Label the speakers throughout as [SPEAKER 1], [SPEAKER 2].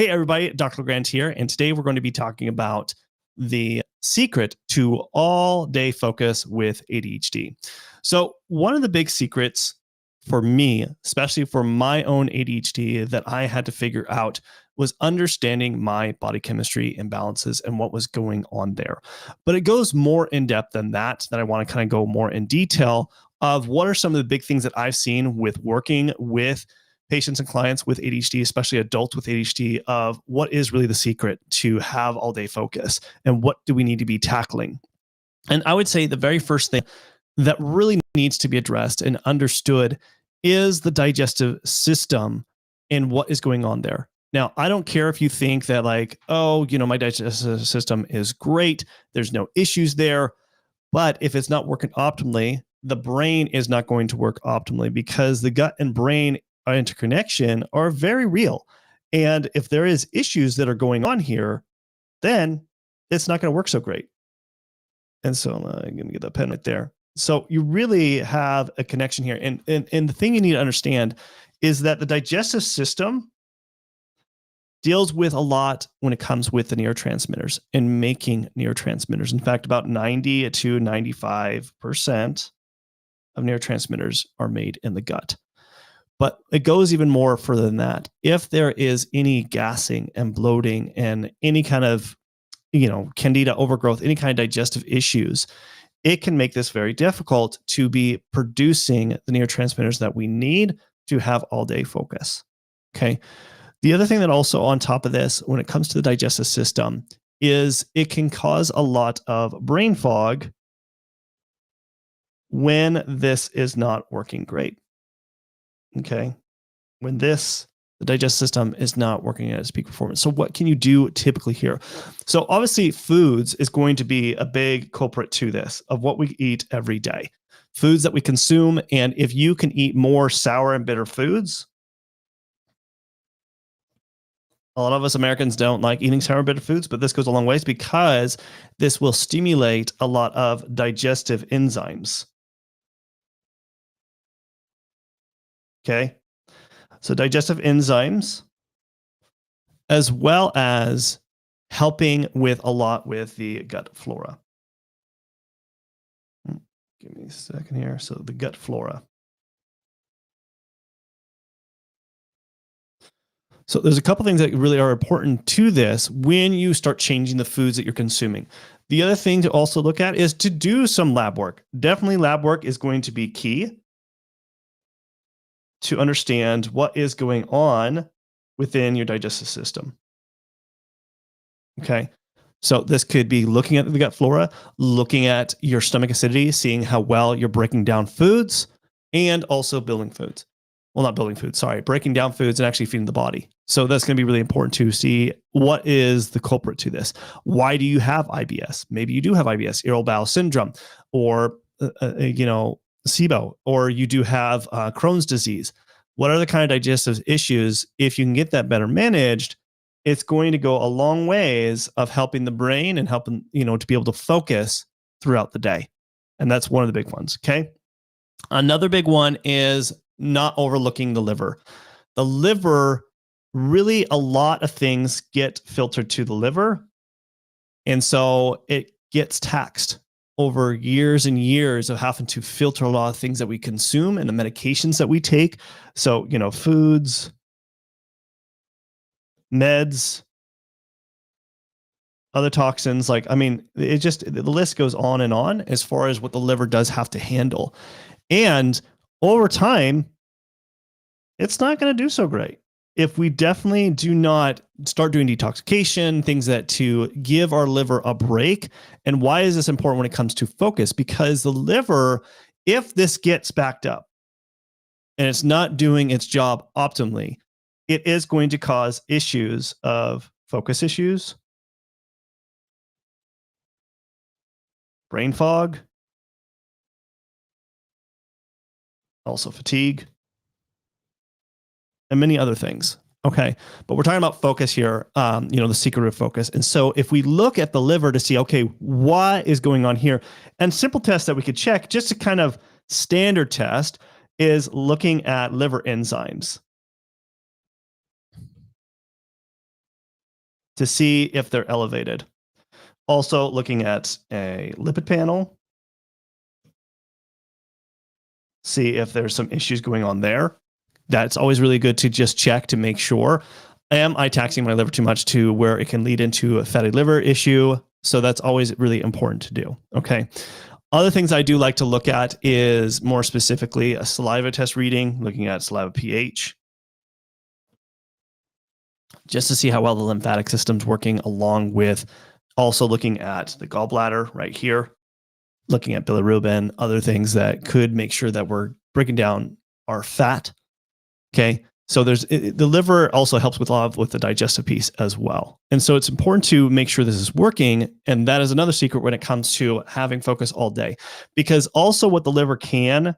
[SPEAKER 1] Hey, everybody, Dr. Grant here, and today we're going to be talking about the secret to all day focus with ADHD. So, one of the big secrets for me, especially for my own ADHD, that I had to figure out was understanding my body chemistry imbalances and what was going on there. But it goes more in depth than that I want to kind of go more in detail of what are some of the big things that I've seen with working with patients and clients with ADHD, especially adults with ADHD, of what is really the secret to have all day focus and what do we need to be tackling. And I would say the very first thing that really needs to be addressed and understood is the digestive system and what is going on there. Now, I don't care if you think that, like, oh, my digestive system is great, there's no issues there. But if it's not working optimally, the brain is not going to work optimally because the gut and brain interconnection are very real. And if there is issues that are going on here, then it's not going to work so great. And so I'm going to get the pen right there. So you really have a connection here. And the thing you need to understand is that the digestive system deals with a lot when it comes with the neurotransmitters and making neurotransmitters. In fact, about 90 to 95% of neurotransmitters are made in the gut. But it goes even more further than that. If there is any gassing and bloating and any kind of, candida overgrowth, any kind of digestive issues, it can make this very difficult to be producing the neurotransmitters that we need to have all day focus. Okay. The other thing that also on top of this, when it comes to the digestive system, is it can cause a lot of brain fog when this is not working great. Okay. When the digestive system is not working at its peak performance. So what can you do typically here? So obviously foods is going to be a big culprit to this of what we eat every day. Foods that we consume. And if you can eat more sour and bitter foods, a lot of us Americans don't like eating sour and bitter foods, but this goes a long ways because this will stimulate a lot of digestive enzymes. Okay. So digestive enzymes, as well as helping with a lot with the gut flora. Give me a second here. So the gut flora. So there's a couple things that really are important to this when you start changing the foods that you're consuming. The other thing to also look at is to do some lab work. Definitely lab work is going to be key to understand what is going on within your digestive system. Okay. So this could be looking at the gut flora, looking at your stomach acidity, seeing how well you're breaking down foods, and also building foods. Well, not building foods, sorry, breaking down foods and actually feeding the body. So that's going to be really important to see what is the culprit to this. Why do you have IBS? Maybe you do have IBS, irritable bowel syndrome, or SIBO, or you do have Crohn's disease. What are the kind of digestive issues? If you can get that better managed, it's going to go a long ways of helping the brain and helping, to be able to focus throughout the day. And that's one of the big ones. Okay. Another big one is not overlooking the liver. The liver, really a lot of things get filtered to the liver. And so it gets taxed over years and years of having to filter a lot of things that we consume and the medications that we take. So, foods, meds, other toxins, the list goes on and on as far as what the liver does have to handle. And over time, it's not going to do so great. If we definitely do not start doing detoxification, things that to give our liver a break. And why is this important when it comes to focus? Because the liver, if this gets backed up and it's not doing its job optimally, it is going to cause issues of focus issues, brain fog, also fatigue, and many other things. Okay. But we're talking about focus here, the secret of focus. And so if we look at the liver to see, okay, what is going on here? And simple tests that we could check, just to kind of standard test, is looking at liver enzymes. to see if they're elevated. Also looking at a lipid panel, see if there's some issues going on there. That's always really good to just check to make sure. Am I taxing my liver too much to where it can lead into a fatty liver issue? So that's always really important to do. Okay. Other things I do like to look at is more specifically a saliva test reading, looking at saliva pH, just to see how well the lymphatic system's working, along with also looking at the gallbladder right here, looking at bilirubin, other things that could make sure that we're breaking down our fat. Okay. So the liver also helps with a lot with the digestive piece as well. And so it's important to make sure this is working. And that is another secret when it comes to having focus all day, because also what the liver can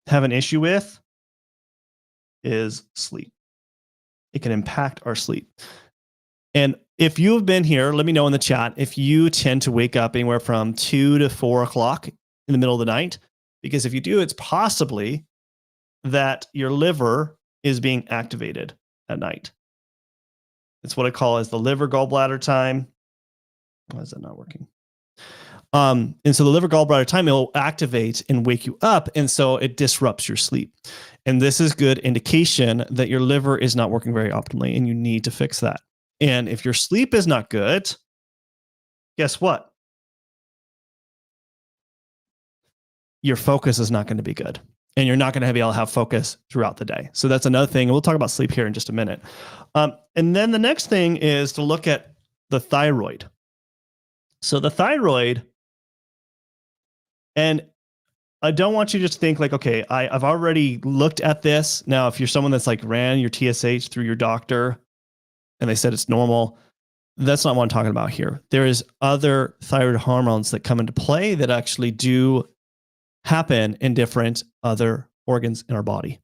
[SPEAKER 1] have an issue with is sleep. It can impact our sleep. And if you've been here, let me know in the chat if you tend to wake up anywhere from 2 to 4 o'clock in the middle of the night, because if you do, it's possibly that your liver is being activated at night. It's what I call as the liver gallbladder time. Why is that not working? And so the liver gallbladder time, it will activate and wake you up. And so it disrupts your sleep. And this is good indication that your liver is not working very optimally and you need to fix that. And if your sleep is not good, guess what? Your focus is not going to be good. And you're not going to be able to have focus throughout the day. So that's another thing. We'll talk about sleep here in just a minute. And then the next thing is to look at the thyroid. So the thyroid, and I don't want you to just think like, okay, I've already looked at this. Now, if you're someone that's like ran your TSH through your doctor and they said it's normal, that's not what I'm talking about here. There is other thyroid hormones that come into play that actually do happen in different other organs in our body.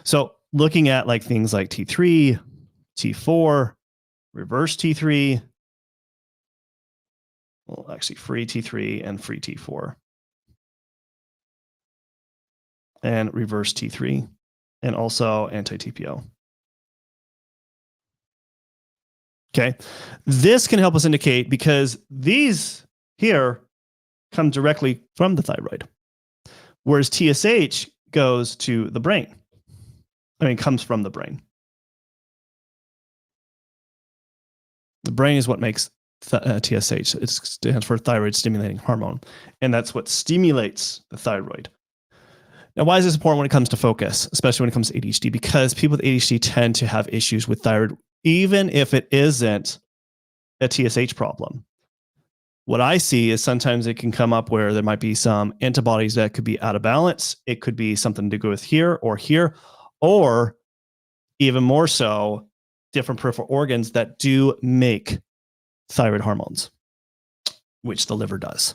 [SPEAKER 1] So looking at like things like T3, T4, reverse T3, well, actually free T3 and free T4, and reverse T3, and also anti-TPO. Okay. This can help us indicate, because these here come directly from the thyroid, whereas TSH goes to the brain. I mean, comes from the brain. The brain is what makes TSH. It stands for thyroid stimulating hormone. And that's what stimulates the thyroid. Now, why is this important when it comes to focus, especially when it comes to ADHD? Because people with ADHD tend to have issues with thyroid, even if it isn't a TSH problem. What I see is sometimes it can come up where there might be some antibodies that could be out of balance. It could be something to go with here, or even more so, different peripheral organs that do make thyroid hormones, which the liver does.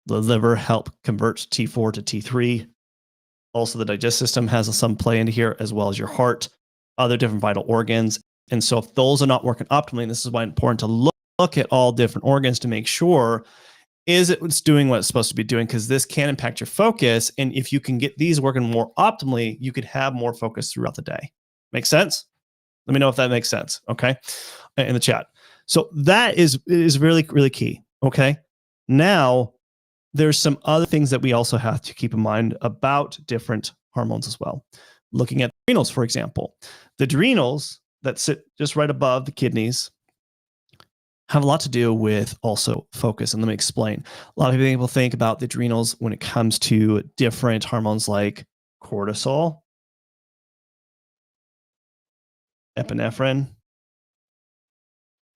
[SPEAKER 1] The liver help convert T4 to T3. Also, the digestive system has some play into here, as well as your heart, other different vital organs. And so if those are not working optimally, and this is why it's important to look at all different organs to make sure, is it's doing what it's supposed to be doing? Because this can impact your focus. And if you can get these working more optimally, you could have more focus throughout the day. Make sense? Let me know if that makes sense, okay, in the chat. So that is really, really key, okay? Now, there's some other things that we also have to keep in mind about different hormones as well. Looking at adrenals, for example. The adrenals that sit just right above the kidneys have a lot to do with also focus. And let me explain. A lot of people think about the adrenals when it comes to different hormones like cortisol, epinephrine,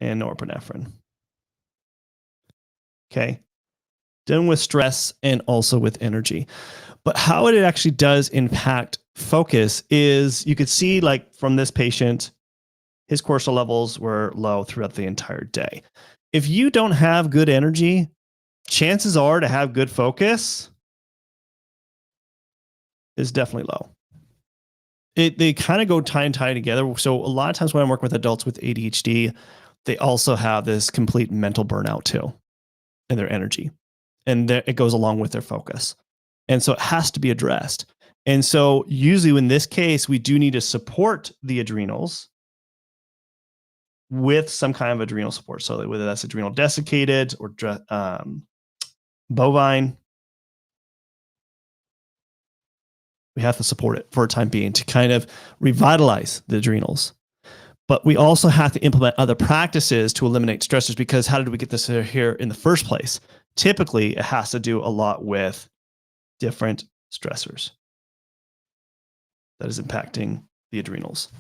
[SPEAKER 1] and norepinephrine. Okay. Dealing with stress and also with energy. But how it actually does impact focus is, you could see like from this patient, his cortisol levels were low throughout the entire day. If you don't have good energy, chances are to have good focus is definitely low. They kind of go tie and tie together. So a lot of times when I'm working with adults with ADHD, they also have this complete mental burnout too in their energy. And it goes along with their focus. And so it has to be addressed. And so usually in this case, we do need to support the adrenals with some kind of adrenal support. So whether that's adrenal desiccated or bovine, we have to support it for a time being to kind of revitalize the adrenals. But we also have to implement other practices to eliminate stressors, because how did we get this here in the first place? Typically, it has to do a lot with different stressors that is impacting the adrenals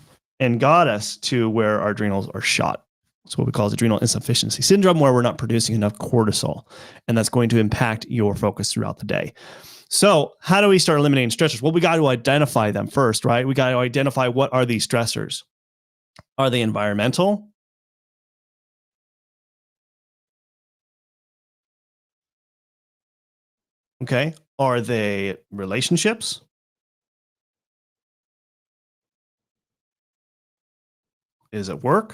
[SPEAKER 1] and got us to where our adrenals are shot. It's what we call adrenal insufficiency syndrome, where we're not producing enough cortisol, and that's going to impact your focus throughout the day. So how do we start eliminating stressors? Well, we got to identify them first, right? We got to identify what are these stressors. Are they environmental? Okay. Are they relationships? Is it work?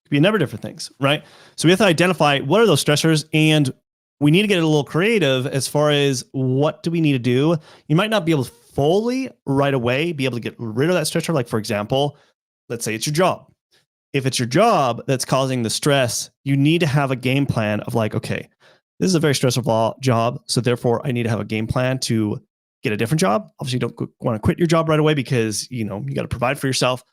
[SPEAKER 1] Could be a number of different things, right? So we have to identify what are those stressors, and we need to get a little creative as far as what do we need to do. You might not be able to fully right away be able to get rid of that stressor. Like, for example, let's say it's your job. If it's your job that's causing the stress, you need to have a game plan of like, okay, this is a very stressful job, so therefore I need to have a game plan to get a different job. Obviously, you don't want to quit your job right away because you got to provide for yourself,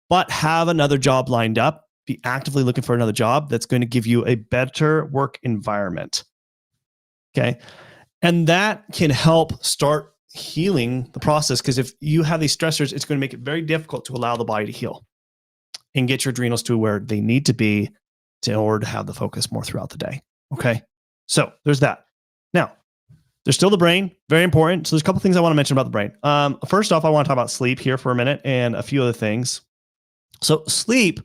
[SPEAKER 1] but have another job lined up. Be actively looking for another job that's going to give you a better work environment. Okay. And that can help start healing the process, because if you have these stressors, it's going to make it very difficult to allow the body to heal and get your adrenals to where they need to be in order to have the focus more throughout the day. Okay. So there's that. Now, there's still the brain, very important. So there's a couple things I want to mention about the brain. First off, I want to talk about sleep here for a minute and a few other things. So sleep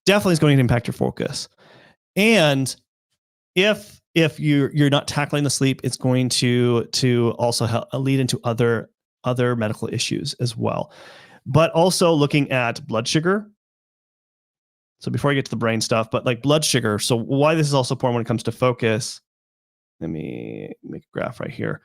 [SPEAKER 1] definitely is going to impact your focus. And if you're not tackling the sleep, it's going to also lead into other medical issues as well. But also looking at blood sugar. So before I get to the brain stuff, but like blood sugar. So why this is also important when it comes to focus. Let me make a graph right here.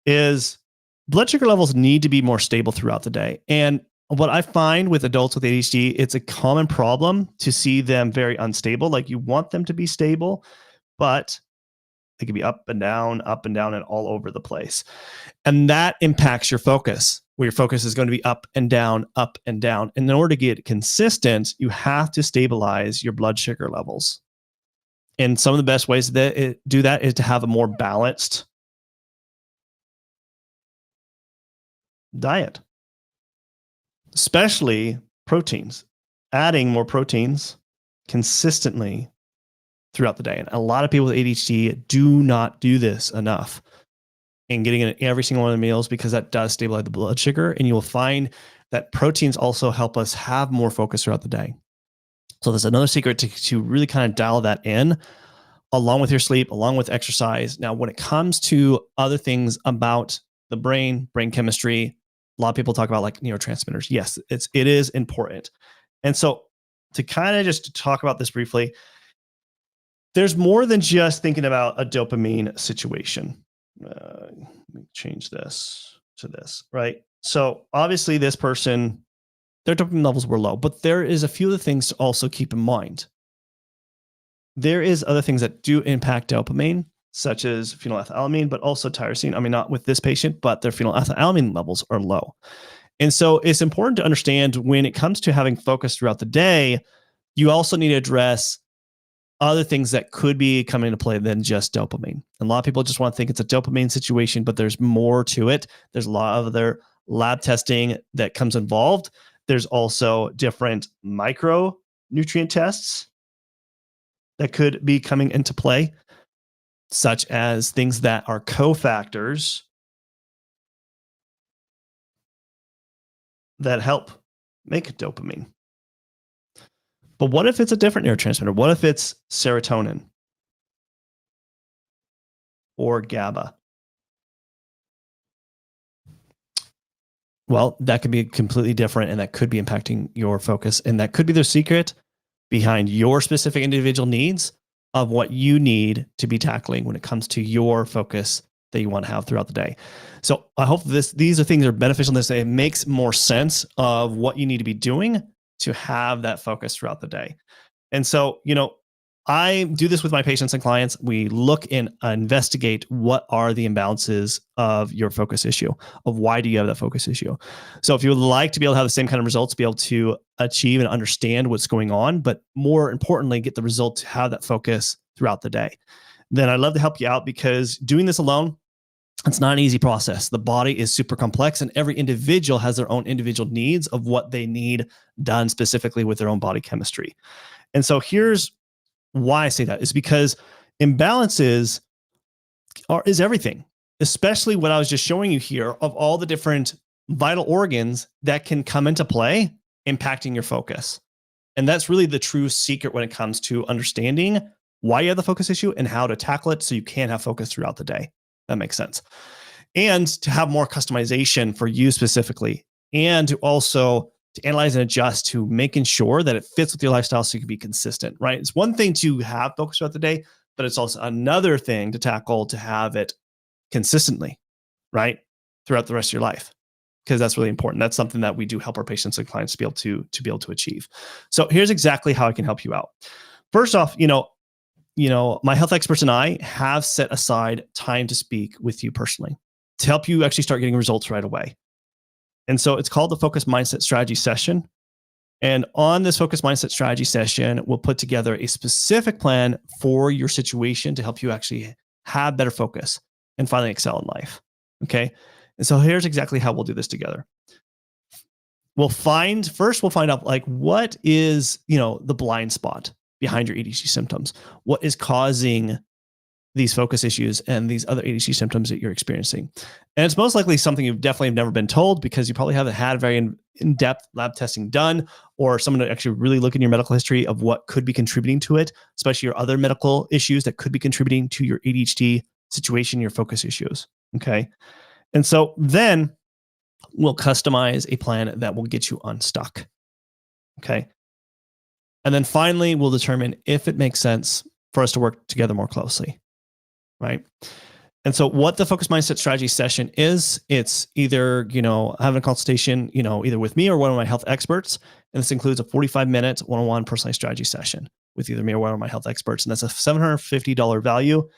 [SPEAKER 1] Is blood sugar levels need to be more stable throughout the day. And what I find with adults with ADHD, it's a common problem to see them very unstable. Like you want them to be stable, but they can be up and down, and all over the place. And that impacts your focus, where your focus is going to be up and down, up and down. And in order to get consistent, you have to stabilize your blood sugar levels. And some of the best ways to do that is to have a more balanced diet, especially proteins. Adding more proteins consistently throughout the day. And a lot of people with ADHD do not do this enough and getting in every single one of the meals, because that does stabilize the blood sugar. And you will find that proteins also help us have more focus throughout the day. So there's another secret to really kind of dial that in, along with your sleep, along with exercise. Now, when it comes to other things about the brain chemistry, a lot of people talk about like neurotransmitters. Yes, it is important. And so to kind of just talk about this briefly, there's more than just thinking about a dopamine situation. Let me change this to this, right? So obviously this person, their dopamine levels were low, but there is a few other things to also keep in mind. There is other things that do impact dopamine, such as phenylethylamine, but also tyrosine. I mean, not with this patient, but their phenylethylamine levels are low. And so it's important to understand when it comes to having focus throughout the day, you also need to address other things that could be coming into play than just dopamine. And a lot of people just want to think it's a dopamine situation, but there's more to it. There's a lot of other lab testing that comes involved. There's also different micronutrient tests that could be coming into play, such as things that are cofactors that help make dopamine. But what if it's a different neurotransmitter? What if it's serotonin or GABA? Well, that could be completely different, and that could be impacting your focus. And that could be the secret behind your specific individual needs of what you need to be tackling when it comes to your focus that you want to have throughout the day. So I hope these are things that are beneficial in this. It makes more sense of what you need to be doing to have that focus throughout the day. And so, I do this with my patients and clients. We look and investigate what are the imbalances of your focus issue, of why do you have that focus issue. So if you would like to be able to have the same kind of results, be able to achieve and understand what's going on, but more importantly, get the result to have that focus throughout the day, then I'd love to help you out, because doing this alone, it's not an easy process. The body is super complex, and every individual has their own individual needs of what they need done specifically with their own body chemistry. And so here's why I say that, is because imbalances is everything, especially what I was just showing you here of all the different vital organs that can come into play impacting your focus. And that's really the true secret when it comes to understanding why you have the focus issue and how to tackle it so you can have focus throughout the day. That makes sense. And to have more customization for you specifically, and to also to analyze and adjust to making sure that it fits with your lifestyle so you can be consistent, right? It's one thing to have focus throughout the day, but it's also another thing to tackle to have it consistently, right? Throughout the rest of your life, because that's really important. That's something that we do help our patients and clients to be able to achieve. So here's exactly how I can help you out. First off, my health experts and I have set aside time to speak with you personally to help you actually start getting results right away. And so it's called the Focus Mindset Strategy Session. And on this Focus Mindset Strategy Session, we'll put together a specific plan for your situation to help you actually have better focus and finally excel in life. Okay. And so here's exactly how we'll do this together. We'll find out like what is, the blind spot behind your ADHD symptoms. What is causing these focus issues and these other ADHD symptoms that you're experiencing? And it's most likely something you've definitely never been told, because you probably haven't had very in-depth lab testing done, or someone to actually really look in your medical history of what could be contributing to it, especially your other medical issues that could be contributing to your ADHD situation, your focus issues. Okay. And so then we'll customize a plan that will get you unstuck. Okay. And then finally, we'll determine if it makes sense for us to work together more closely, right? And so what the Focus Mindset Strategy Session is, it's either, having a consultation, either with me or one of my health experts. And this includes a 45-minute one-on-one personalized strategy session with either me or one of my health experts. And that's a $750 value.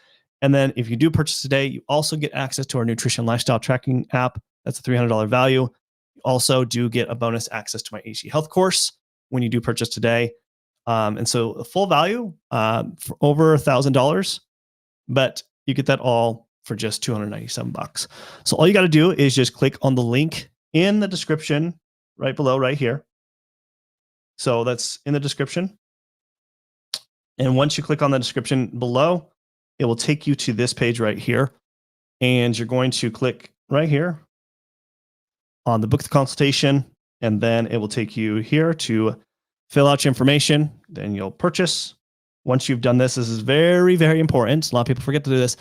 [SPEAKER 1] And then if you do purchase today, you also get access to our nutrition lifestyle tracking app. That's a $300 value. You also do get a bonus access to my ADHD health course when you do purchase today. And so the full value for over $1,000, but you get that all for just $297. So all you got to do is just click on the link in the description right below, right here. So that's in the description. And once you click on the description below, it will take you to this page right here. And you're going to click right here on the book the consultation. And then it will take you here to fill out your information. Then you'll purchase. Once you've done this, this is very, very important. A lot of people forget to do this.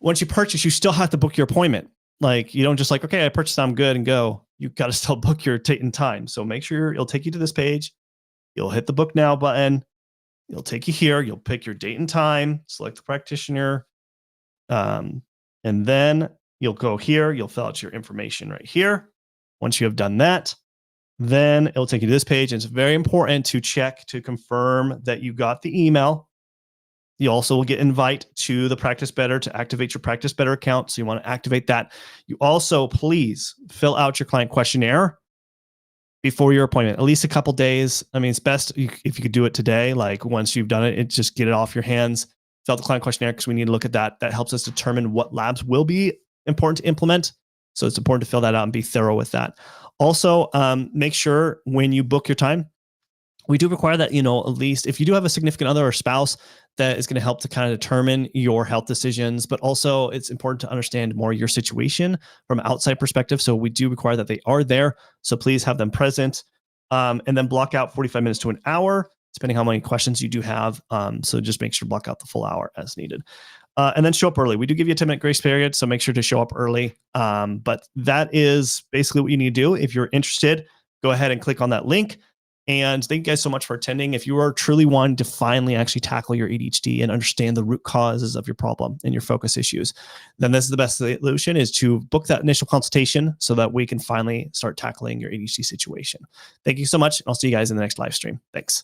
[SPEAKER 1] Once you purchase, you still have to book your appointment. Like, you don't just like, okay, I purchased, I'm good and go. You got to still book your date and time. So make sure it'll take you to this page. You'll hit the book now button. It'll take you here. You'll pick your date and time, select the practitioner. And then you'll go here. You'll fill out your information right here. Once you have done that, then it'll take you to this page. And it's very important to check to confirm that you got the email. You also will get an invite to the Practice Better to activate your Practice Better account. So you want to activate that. You also, please fill out your client questionnaire before your appointment, at least a couple days. I mean, it's best if you could do it today. Like once you've done it, just get it off your hands. Fill out the client questionnaire because we need to look at that. That helps us determine what labs will be important to implement. So it's important to fill that out and be thorough with that. Also, make sure when you book your time, we do require that, at least if you do have a significant other or spouse that is going to help to kind of determine your health decisions, but also it's important to understand more your situation from an outside perspective. So we do require that they are there. So please have them present, and then block out 45 minutes to an hour, depending how many questions you do have. So just make sure to block out the full hour as needed. And then show up early. We do give you a 10-minute grace period, so make sure to show up early. But that is basically what you need to do. If you're interested, go ahead and click on that link. And thank you guys so much for attending. If you are truly wanting to finally actually tackle your ADHD and understand the root causes of your problem and your focus issues, then this is the best solution, is to book that initial consultation so that we can finally start tackling your ADHD situation. Thank you so much. I'll see you guys in the next live stream. Thanks.